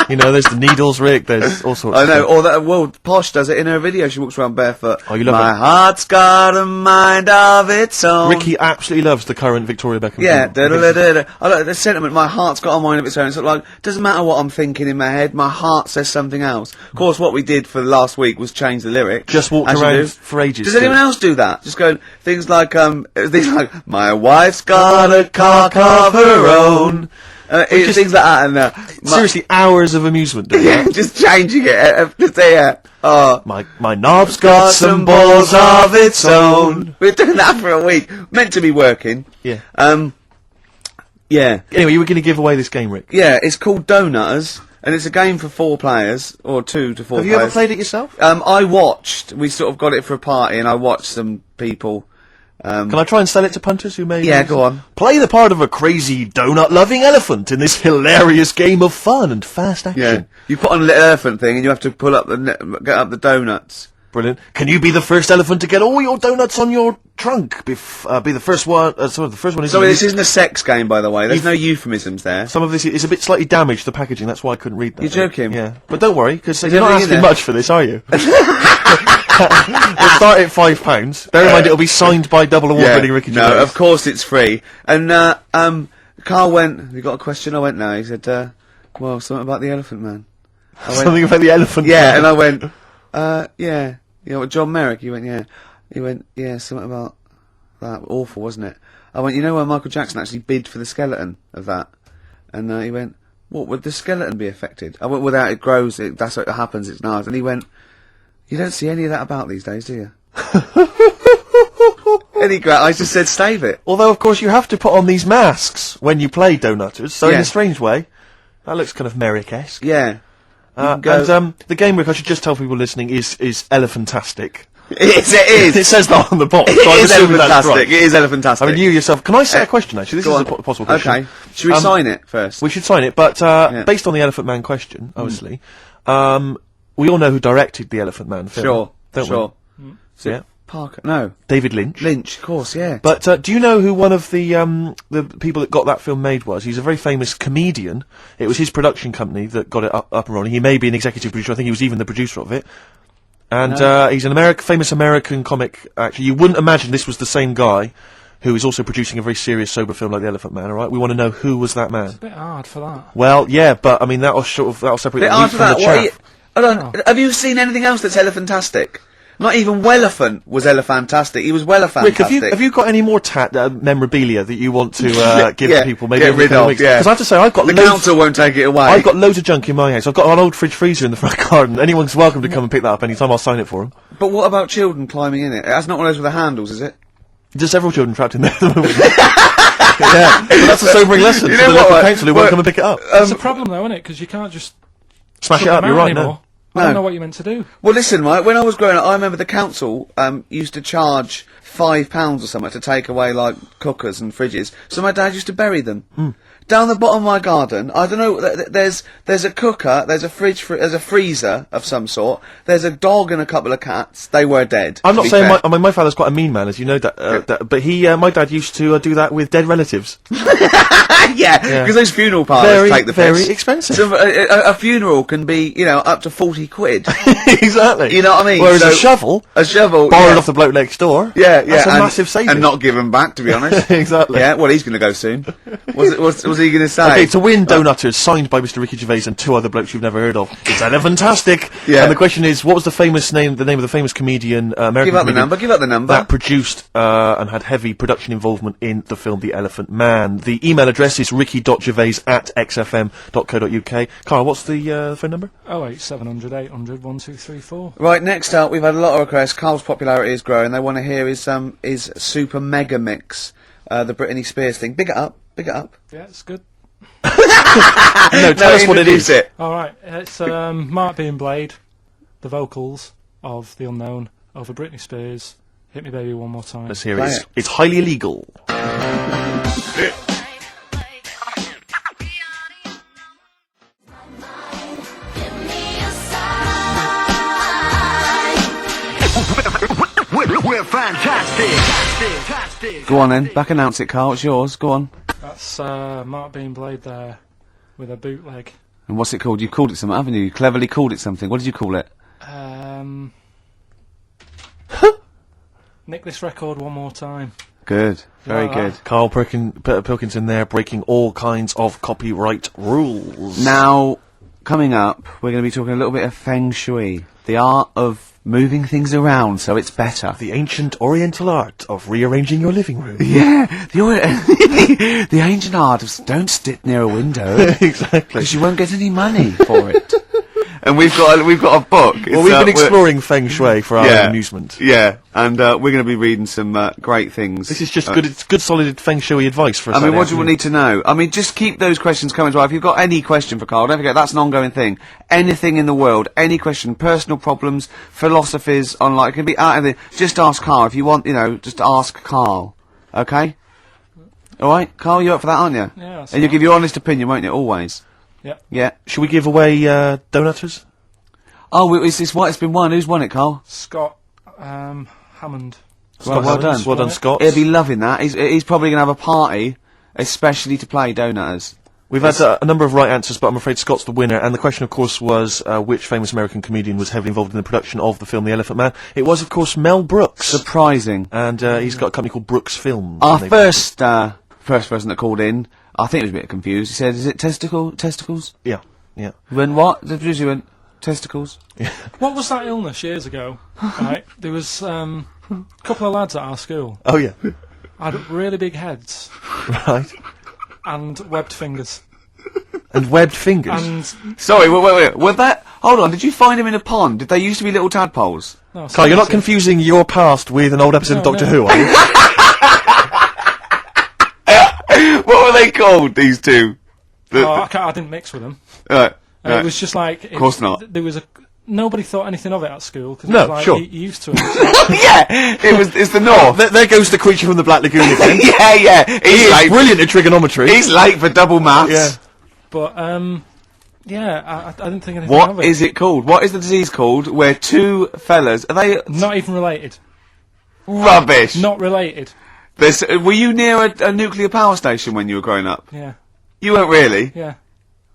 in London. There's the needles, Rick. There's all sorts. I of know, stuff. or that, well, Posh does it in her video, she walks around barefoot. Oh, you love My it. heart's got a mind of its own. Ricky absolutely loves the current Victoria Beckham. Yeah, film. I think it's- I like the sentiment, my heart's got a mind of its own. It's sort of like, doesn't matter what I'm thinking in my head, my heart says something else. Of course, what we did for last week was change the lyrics. Just walked as you around do. for ages. Does anyone else do that? Just go, things like, my wife's got a cock of her own. just- Things like that, and, Seriously, hours of amusement doing yeah, that. just changing it, just there. My knob's Got some balls of its own. We're doing that for a week. Meant to be working. Yeah. Yeah. Anyway, you were going to give away this game, Rick. Yeah, it's called Donutters, and it's a game for 4 players, or 2 to 4 Have players. you ever played it yourself? I watched, we sort of got it for a party, and I watched some people. Can I try and sell it to punters who may... Yeah, go on. Play the part of a crazy donut-loving elephant in this hilarious game of fun and fast action. Yeah. You put on a little elephant thing, and you have to pull up get up the donuts. Brilliant. Can you be the first elephant to get all your donuts on your trunk? Be the first one... sorry, the first one is... So this isn't a sex game, by the way. There's no euphemisms there. Some of this is a bit slightly damaged, the packaging, that's why I couldn't read that. You're joking? Yeah. But don't worry, because you're everything not in asking there? much for this, are you? We'll start at £5. Bear in mind, it'll be signed by double award-winning Ricky Gervais. No, of course it's free. And, Carl went, you got a question? I went, no. He said, well, something about the Elephant Man. I went, Something about the elephant. yeah, and I went, yeah. You know what, John Merrick? He went, yeah. He went, yeah, something about that. Awful, wasn't it? I went, you know where Michael Jackson actually bid for the skeleton of that? And he went, what, would the skeleton be affected? I went, without it grows, that's what happens, it's nice. And he went, you don't see any of that about these days, do you? And I just said, stave it. Although, of course, you have to put on these masks when you play Donutters, so in Yeah. a strange way, that looks kind of Merrick-esque. Yeah. And the game, Rick, I should just tell people listening, is Elephantastic. It is. It says that on the box, so It I'm is assuming that's elephantastic. right. It is elephantastic. I mean, you yourself, can I say a question, actually? This Go is on. a possible question. Okay. Should we sign it first? We should sign it, but based on the Elephant Man question, obviously, we all know who directed the Elephant Man film. Sure. Don't sure. we? Yeah. Parker. No. David Lynch. Lynch, of course, yeah. But do you know who one of the people that got that film made was? He's a very famous comedian. It was his production company that got it up and rolling. He may be an executive producer. I think he was even the producer of it. And he's an famous American comic actor. You wouldn't imagine this was the same guy who is also producing a very serious, sober film like The Elephant Man. All right, we want to know who was that man. A bit hard for that. Well, yeah, but I mean that'll separate the wheat After from that, the what are chaff. you, hold on. Have you seen anything else that's elephantastic? Not even Wellephant was elephantastic. He was Wellefantastic. Rick, have you got any more memorabilia that you want to give Yeah, to people? Maybe get over the rid coming of, weeks? yeah. Because I have to say, I've got The loads. council won't take it away. I've got loads of junk in my house. I've got an old fridge freezer in the front garden. Anyone's welcome to come and pick that up anytime. I'll sign it for them. But what about children climbing in it? That's not one of those with the handles, is it? There's several children trapped in there at the moment. Yeah, but that's a sobering lesson You to know the what, local right? council who won't come and pick it up. It's a problem though, isn't it? Because you can't just Smash it put up, them you're out right, anymore. no. I don't know what you're meant to do. Well, listen, right, when I was growing up, I remember the council used to charge £5 or something to take away, like, cookers and fridges, so my dad used to bury them. Down the bottom of my garden, I don't know, there's a cooker, there's a fridge, there's a freezer of some sort, there's a dog and a couple of cats. They were dead. I'm to not be saying fair. my father's quite a mean man, as you know that, but my dad used to do that with dead relatives. Yeah, because those funeral parlours Very, take the very piss. expensive. So a funeral can be, you know, up to 40 quid. Exactly. You know what I mean? Whereas So- a shovel, A shovel, borrowed yeah. off the bloke next door. Yeah, That's a and, massive saving. and not given back, to be honest. Exactly. Yeah, well, he's going to go soon. Was he going to say? Okay, to win Donutters, signed by Mr. Ricky Gervais and two other blokes you've never heard of. It's Elephantastic! Yeah. And the question is, what was the name of the famous comedian, American Give out the comedian number. Give out the number. that produced and had heavy production involvement in the film The Elephant Man? The email address is ricky.gervais@xfm.co.uk. Carl, what's the phone number? 08700 800 1234. Right, next up, we've had a lot of requests. Carl's popularity is growing. They want to hear his Super Mega Mix, the Britney Spears thing. Big it up. Big it up. Yeah, it's good. No, tell us what it introduce is. it. Alright, it's Mark Bean Blade, the vocals of The Unknown over Britney Spears. Hit Me Baby One More Time. Let's hear Play it. it. It's highly illegal. We're fantastic. Go on then. Back announce it, Carl. It's yours. Go on. That's Mark Bean Blade there with a bootleg. And what's it called? You called it something, haven't you? You cleverly called it something. What did you call it? Nick this record one more time. Good. Very Like good. that. Carl Pilkinson there, breaking all kinds of copyright rules. Now, coming up, we're going to be talking a little bit of Feng Shui. The art of moving things around so it's better. The ancient Oriental art of rearranging your living room. Yeah, the ancient art of don't sit near a window Exactly. because you won't get any money for it. And we've got a book. Well, we've been exploring Feng Shui for our own amusement. Yeah, and we're going to be reading some great things. This is just good. It's good, solid Feng Shui advice for us. I mean, what do you need to know? I mean, just keep those questions coming as well. If you've got any question for Carl, don't forget, that's an ongoing thing. Anything in the world, any question, personal problems, philosophies, on like, it can be out of the, just ask Carl. If you want, just ask Carl. Okay? Alright? Carl, you're up for that, aren't you? Yeah, that's And you'll fine. give your honest opinion, won't you? Always. Yep. Yeah. Should we give away Donutters? Oh, it's been won. Who's won it, Carl? Scott Hammond. Well done. Well done, Scott. He'll be loving that. He's probably going to have a party, especially to play Donutters. We've had a number of right answers, but I'm afraid Scott's the winner. And the question, of course, was which famous American comedian was heavily involved in the production of the film The Elephant Man? It was, of course, Mel Brooks. Surprising. And he's got a company called Brooks Films. Our and they- first person that called in, I think he was a bit confused. He said, "Is it testicles?" Yeah, yeah. He went, "What?" The producer went, "Testicles." What was that illness years ago? Right, there was a couple of lads at our school. Oh, yeah. had really big heads Right. and webbed fingers. And webbed fingers. And Sorry, wait. Were that... Hold on, did you find him in a pond? Did they used to be little tadpoles? no, Carl, you're not seriously. confusing your past with an old episode of No, Doctor no. Who, are you? What were they called, these two? Oh, I didn't mix with them. Right. It was just like... Of course not. There was a... Nobody thought anything of it at school. Cause No, it was like, sure. You used to it. It's like, Yeah, it's the North. There goes the creature from the Black Lagoon again. yeah. He He's is late. brilliant at trigonometry. He's late for double maths. Yeah. but, yeah, I didn't think anything of What it. is it called? What is the disease called where two fellas... Are they... Not even related. Rubbish. Not related. Were you near a nuclear power station when you were growing up? Yeah, You weren't really? yeah.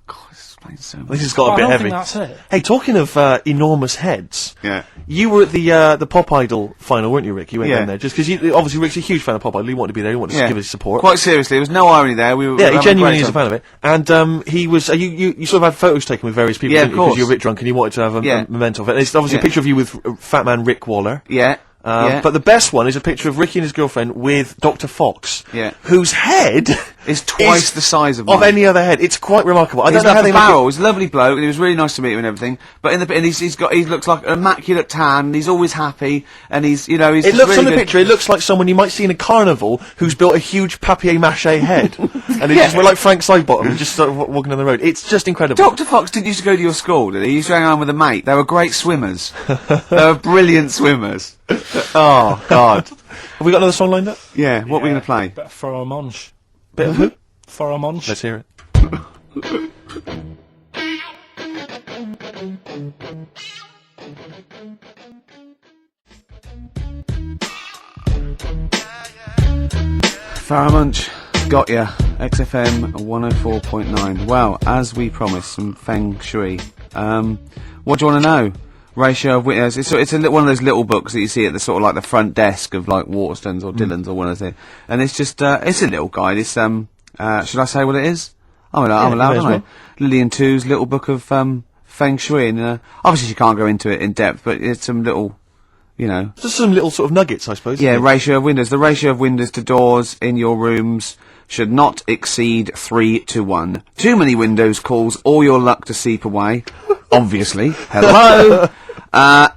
God, this explains so much. This has got But a I bit don't heavy. think that's it. Hey, talking of enormous heads, Yeah. you were at the Pop Idol final, weren't you, Rick? You went Yeah. down there just because obviously Rick's a huge fan of Pop Idol. He wanted to be there. He wanted to Yeah. give his support. Quite seriously, there was no irony there. We were Yeah, having he genuinely great is a time. fan of it. And he was. You sort of had photos taken with various people, Yeah, didn't of you? Because course. you were a bit drunk and you wanted to have a Yeah. memento of it. And it's obviously Yeah. a picture of you with Fat Man Rick Waller. Yeah. Yeah. But the best one is a picture of Ricky and his girlfriend with Dr. Fox. Yeah. Whose head It's twice is the size of of mine. any other head. It's quite remarkable. I He's don't know how like they a make barrel. it. He's a lovely bloke, and he was really nice to meet him and everything. But he looks like an immaculate tan. And he's always happy, and he's It just looks really on the good. picture. It looks like someone you might see in a carnival who's built a huge papier-mâché head, and it's just we're like Frank Sidebottom, just sort of walking down the road. It's just incredible. Dr. Fox didn't used to go to your school, did he? He used to hang around with a mate. They were great swimmers. They were brilliant swimmers. Oh, God. Have we got another song lined up? Yeah, what are we going to play? Bit of Pheromonge. Bit of who? Pheromonge. Let's hear it. Faramunch, got ya. XFM 104.9. Well, as we promised, some Feng Shui. What do you want to know? Ratio of witness. It's one of those little books that you see at the sort of like the front desk of like Waterstones or Dillon's or one of those. And it's just it's a little guide. It's should I say what it is? I'm allowed, may as aren't I? Lillian Tu's little book of Feng Shui. And obviously you can't go into it in depth, but it's some little, you know. Just some little sort of nuggets, I suppose. Yeah, isn't it? ratio of windows. The ratio of windows to doors in your rooms should not exceed 3-1. Too many windows calls all your luck to seep away. Obviously. Hello.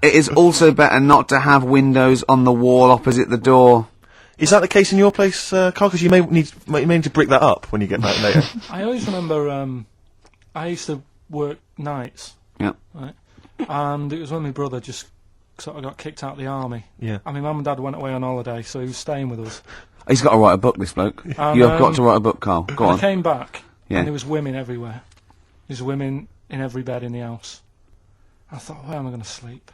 It is also better not to have windows on the wall opposite the door. Is that the case in your place, Carl? Because you may need to brick that up when you get back later. I always remember, I used to work nights, Yeah. right? And it was when my brother just sort of got kicked out of the army. Yeah. And my mum and dad went away on holiday, so he was staying with us. He's got to write a book, this bloke. And, You have got to write a book, Carl. Go I on. came back, Yeah. and there was women everywhere. There's women in every bed in the house. I thought, where am I going to sleep?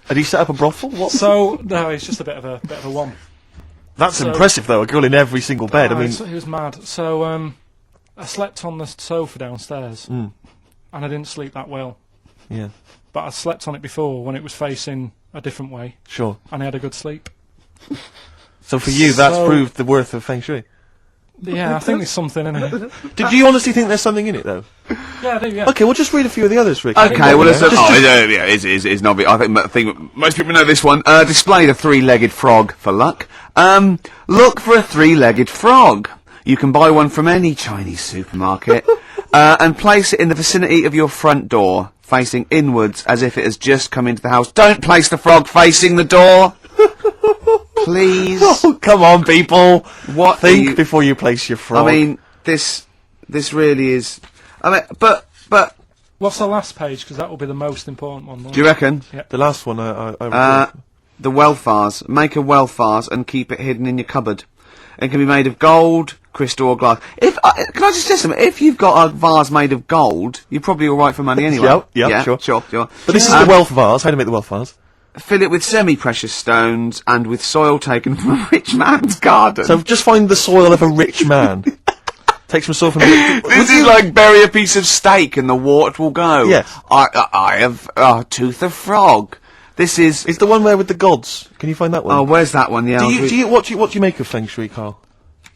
Had he set up a brothel? What? So no, it's just a bit of a one. That's so- impressive, though. A girl in every single bed. I mean, He was mad. So I slept on the sofa downstairs, and I didn't sleep that well. yeah, But I slept on it before when it was facing a different way, sure. and I had a good sleep. So for you, that's So- proved the worth of Feng Shui. Yeah, I think there's something in it. Did you honestly think there's something in it, though? Yeah, I do. Yeah. Okay, well, just read a few of the others, Rick. Okay, well, Just- it's not big. I think most people know this one. Display the three-legged frog for luck. Look for a three-legged frog. You can buy one from any Chinese supermarket, and place it in the vicinity of your front door, facing inwards as if it has just come into the house. Don't place the frog facing the door. Please. Oh, come on, people. What Think are you- before you place your frog. I mean, this really is. I mean, but What's the last page? Because that will be the most important one. won't do you reckon? the last one I The wealth vase. Make a wealth vase and keep it hidden in your cupboard. It can be made of gold, crystal, or glass. Can I just say something? If you've got a vase made of gold, you're probably all right for money anyway. Yeah, sure. sure. But this is the wealth vase. How do you make the wealth vase? Fill it with semi-precious stones and with soil taken from a rich man's garden. So just find the soil of a rich man. Take some soil from a rich... this is like bury a piece of steak and the water will go. Yes. I have a tooth of frog. This is. It's the one where with the gods. Can you find that one? Oh, where's that one? Yeah. What do you make of Feng Shui, Carl?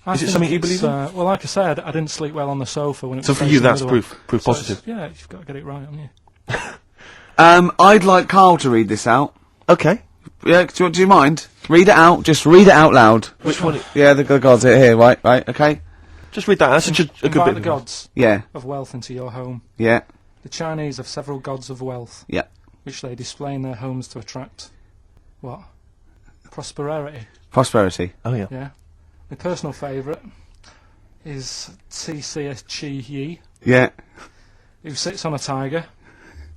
I Is it think something you it's, believe in? Well, like I said, I didn't sleep well on the sofa when it So was for you, facing the that's other way. proof So it's- positive. yeah, you've got to get it right, haven't you? I'd like Carl to read this out. Okay. Yeah, do you mind? Read it out. Just read it out loud. Which one? Yeah, the gods are here. Right, okay. Just read that. That's such a good Invite bit. the of gods Yeah, of wealth into your home. yeah, The Chinese have several gods of wealth, yeah. which they display in their homes to attract what? Prosperity. Prosperity. Oh yeah. Yeah. My personal favourite is TCS Chi Yi, Yeah. who sits on a tiger.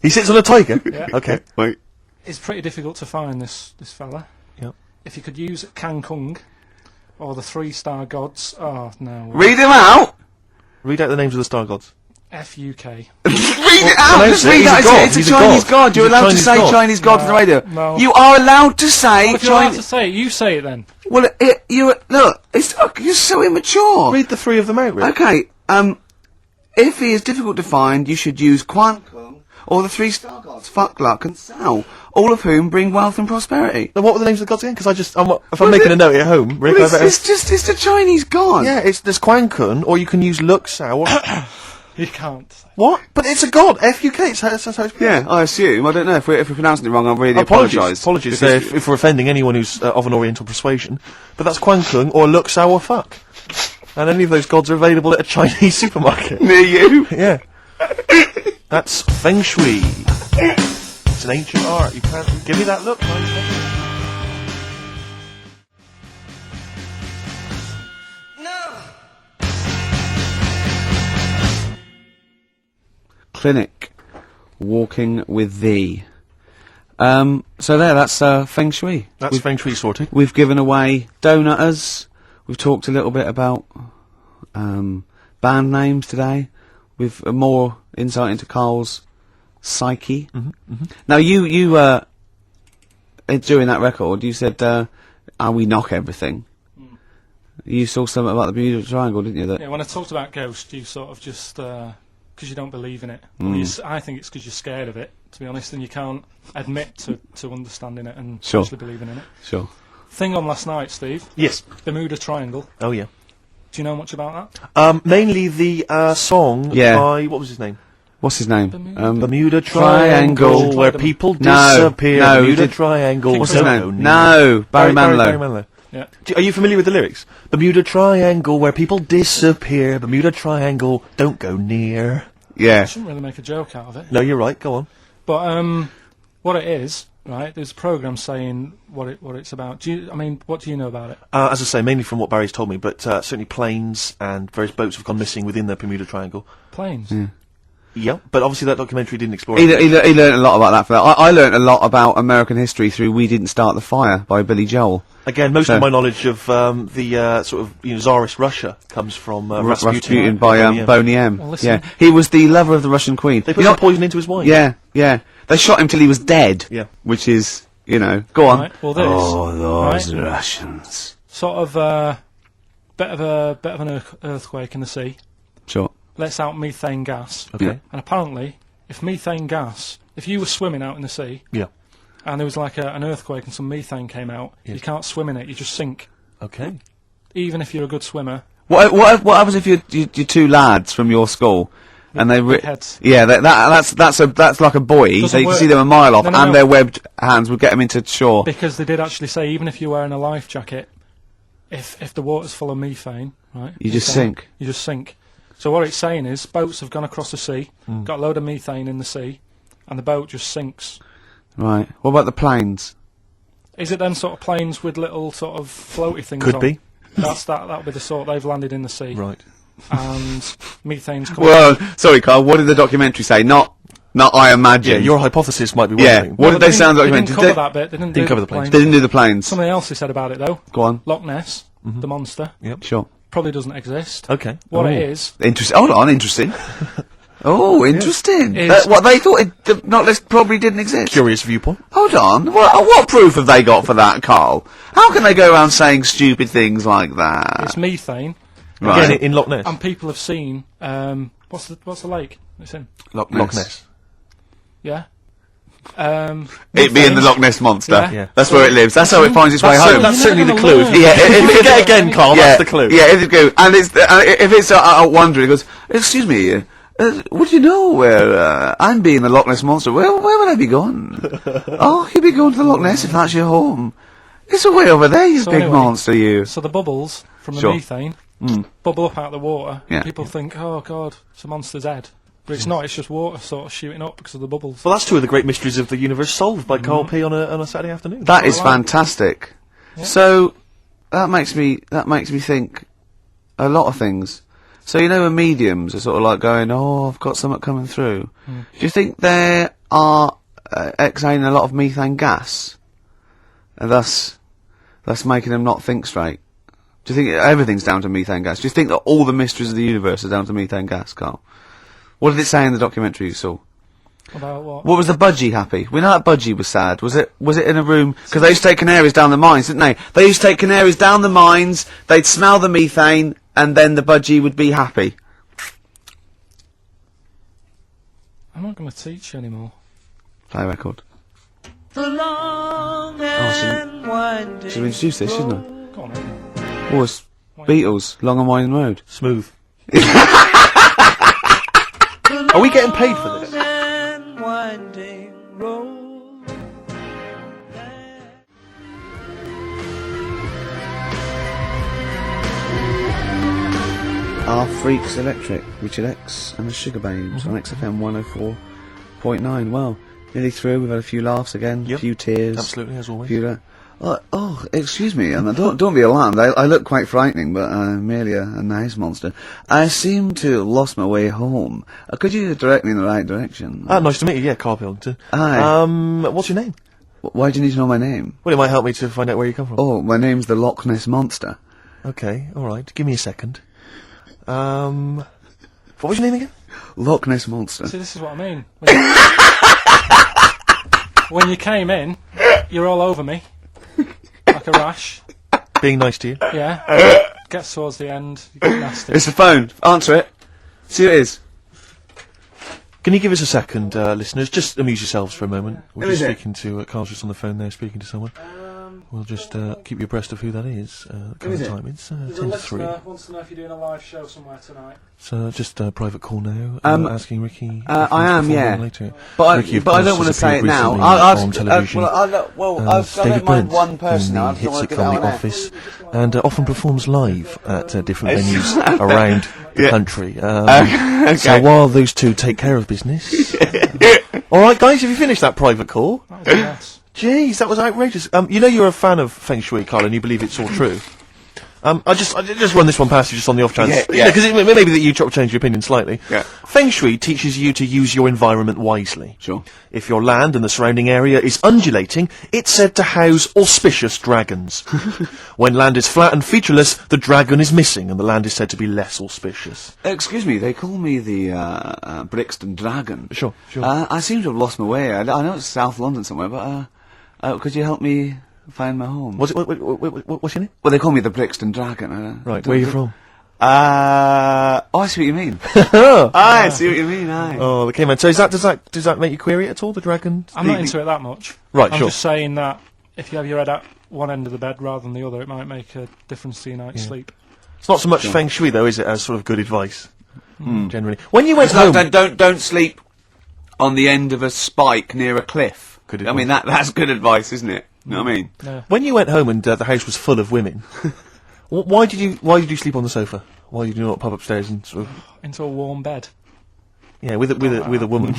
He sits on a tiger. Yeah. Okay. Wait. It's pretty difficult to find this fella. Yep. If you could use Kang Kung or the 3-star gods, oh no. Read him out. Read out the names of the star gods. FUK. Read it out. pronounce Just it. read He's that. a god. It's a He's a Chinese god. god. You're He's a allowed to Chinese say god. Chinese god on the radio. No. You are allowed to say If you're allowed to Chinese. say it, you say it then. Well, look. You're so immature. Read the three of them out, Rick. Okay. If he is difficult to find, you should use Quan Kung or the 3-star gods, Fuck, Luck, and Sao, all of whom bring wealth and prosperity. Now, what were the names of the gods again? Because if I'm making a note at home, Rick, Well, I better. it's the Chinese god. Yeah, there's Quan Kun, or you can use Luk Sao. You can't. What? But it's a god. FUK. That's how it's. Yeah, I assume. I don't know if we're pronouncing it wrong. I really apologise. Apologies Because- if we're offending anyone who's of an Oriental persuasion. But that's Quan Kun or Luk Sao or Fuck. And any of those gods are available at a Chinese supermarket. Near you. Yeah. That's Feng Shui. It's an ancient art. You can't give me that look. Clinic. Walking with thee. So that's Feng Shui. That's Feng Shui sorted. We've given away donutters. We've talked a little bit about band names today. With more insight into Carl's psyche. Now you during that record, you said, we knock everything. You saw something about the Bermuda Triangle, didn't you? That Yeah, when I talked about Ghost, you sort of just, because you don't believe in it. Well, I think it's because you're scared of it, to be honest, and you can't admit to understanding it and Sure. actually believing in it. Sure. Thing on last night, Steve, Yes. Bermuda Triangle. Oh yeah. Do you know much about that? Mainly the song Yeah. by what was his name? What's his name? Bermuda Triangle. Triangle, where people No, disappear. no, Bermuda the- Triangle. What's his don't go name? near. No, Barry Manilow. Barry Manilow. Yeah. Are you familiar with the lyrics? Bermuda Triangle, where people disappear. Bermuda Triangle, don't go near. Yeah. I shouldn't really make a joke out of it. No, you're right. Go on. But what it is, right? There's a program saying what it's about. What do you know about it? As I say, mainly from what Barry's told me, but certainly planes and various boats have gone missing within the Bermuda Triangle. Planes. Yeah, but obviously that documentary didn't explore He it. learned a lot about that. For that, I learned a lot about American history through "We Didn't Start the Fire" by Billy Joel. Again, most So- of my knowledge of the sort of Tsarist Russia comes from Rasputin by Boney M. Boney M. Well, listen. Yeah, he was the lover of the Russian queen. They put You know some poison into his wine. Yeah, yeah. They shot him till he was dead. Yeah. Which is, go on. Right, well, this, oh, those right? Russians. Sort of bit of an earthquake in the sea. Sure. Lets out methane gas. Okay. Yeah. And apparently, if you were swimming out in the sea, Yeah. and there was like an earthquake and some methane came out, Yes. you can't swim in it, you just sink. Okay. Even if you're a good swimmer. What happens if you're two lads from your school and they big heads. Yeah, that's like a buoy. Doesn't So you can work. see them a mile off, No, no, and no. their webbed hands would get them into shore. Because they did actually say, even if you're wearing a life jacket, if the water's full of methane, right? You just methane, sink. You just sink. So what it's saying is, boats have gone across the sea, got a load of methane in the sea, and the boat just sinks. Right. What about the planes? Is it them sort of planes with little sort of floaty things Could on? be. That'll be the sort they've landed in the sea. Right. And methane's coming. Well, sorry, Carl. What did the documentary say? Not I imagine. Yeah, your hypothesis might be one Yeah. thing. What did they They sound didn't documentary? cover that bit. They didn't do cover the planes. They didn't do the planes. Something else they said about it though. Go on. Loch Ness, the monster, Sure. probably doesn't exist. Okay. What Oh. it is, Interesting. Hold on. Interesting. Oh, interesting. Is- What they thought the not list probably didn't exist. Curious viewpoint. Hold on. What proof have they got for that, Carl? How can they go around saying stupid things like that? it's methane, Right. Again, in Loch Ness. and people have seen. What's the lake it's in? Loch Loch Ness. Yeah. It being the Loch Ness monster. Yeah. Yeah. That's where it lives. That's how it finds its way home. That's You're certainly the never clue. gonna learn. Yeah, If you get again, Carl, yeah, that's the clue. Yeah, if it go, and it's if it's wondering, it goes, excuse me, would you know where, I'm being the Loch Ness Monster, where would I be going? Oh, you'd be going to the Loch Ness if that's your home. It's way over there, you So big anyway, monster, you. So the bubbles from the Sure. methane bubble up out of the water. Yeah. People think, oh god, it's a monster's head. But it's not, it's just water sort of shooting up because of the bubbles. Well, that's two of the great mysteries of the universe solved by Carl P on a Saturday afternoon. That is Right. fantastic. So, that makes me think a lot of things. So, you know when mediums are sort of like going, oh, I've got something coming through. Do you think they are exhaling a lot of methane gas? And thus making them not think straight? Do you think everything's down to methane gas? Do you think that all the mysteries of the universe are down to methane gas, Carl? What did it say in the documentary you saw? About what? What was the Budgie happy? We know that Budgie was sad. Was it in a room? Because they used to take canaries down the mines, didn't they? They used to take canaries down the mines, they'd smell the methane, and then the Budgie would be happy. I'm not going to teach you anymore. Play a record. The long and winding Should we introduce this, shouldn't I? Go on then. Oh, it's Beatles, Long and Winding Road. Smooth. Are we getting paid for this? and winding road. Our Freaks Electric, Richard X and the Sugar Babes on XFM 104.9. Well, nearly through. We've had a few laughs again, a Yep. few tears. Absolutely, as always. Few, oh, excuse me, and don't be alarmed. I look quite frightening, but I'm merely a nice monster. I seem to have lost my way home. Could you direct me in the right direction? Nice to meet you. Yeah, Carl Pilkington. Hi. What's your name? Why do you need to know my name? Well, it might help me to find out where you come from. Oh, my name's the Loch Ness Monster. Okay, all right. Give me a second. What was your name again? Loch Ness Monster. See, this is what I mean. When you came in, you're all over me. Like a rash. Being nice to you. Yeah. Gets towards the end, you get nasty. It's the phone. Answer it. See who it is. Can you give us a second, listeners? Just amuse yourselves for a moment. We're Who just is it? speaking to Carl's just on the phone there, speaking to someone. We'll just keep you abreast of who that is. Current is it? time it's There's a 10 to 3. listener wants to know if you're doing a live show somewhere tonight. So just a private call now. Asking Ricky. if I he's am, performing yeah. Later. But Ricky, of I course, don't want to has say it appeared now. recently on television. I David don't mind Brent one person in now. I the just want hit to get sitcom that The on air. Office, and often performs live at different venues around the Yeah. country. Okay. So while those two take care of business, all right, guys, have you finished that private call? That was a mess. Jeez, that was outrageous. You know you're a fan of Feng Shui, Carl, and you believe it's all true. I just run this one past you just on the off chance. Yeah. Because it may be that you change your opinion slightly. Yeah. Feng Shui teaches you to use your environment wisely. Sure. If your land and the surrounding area is undulating, it's said to house auspicious dragons. When land is flat and featureless, the dragon is missing, and the land is said to be less auspicious. Excuse me, they call me the Brixton Dragon. Sure. I seem to have lost my way. I know it's South London somewhere, but could you help me find my home? What's your name? Well, they call me the Brixton Dragon. Right, where are you from? I see what you mean. I see what you mean. Aye. Oh, okay, man. So does that make you query it at all? The dragon? I'm not into it that much. Right, I'm sure. just saying that if you have your head at one end of the bed rather than the other, it might make a difference to your night's sleep. It's not so much Feng Shui though, is it? As sort of good advice, generally. When you went It's home, like, don't sleep on the end of a spike near a cliff. Good I mean advice. that's good advice, isn't it? You know what I mean? Yeah. when you went home and the house was full of women, why did you sleep on the sofa? Why did you not pop upstairs and sort of Into a warm bed. with a woman?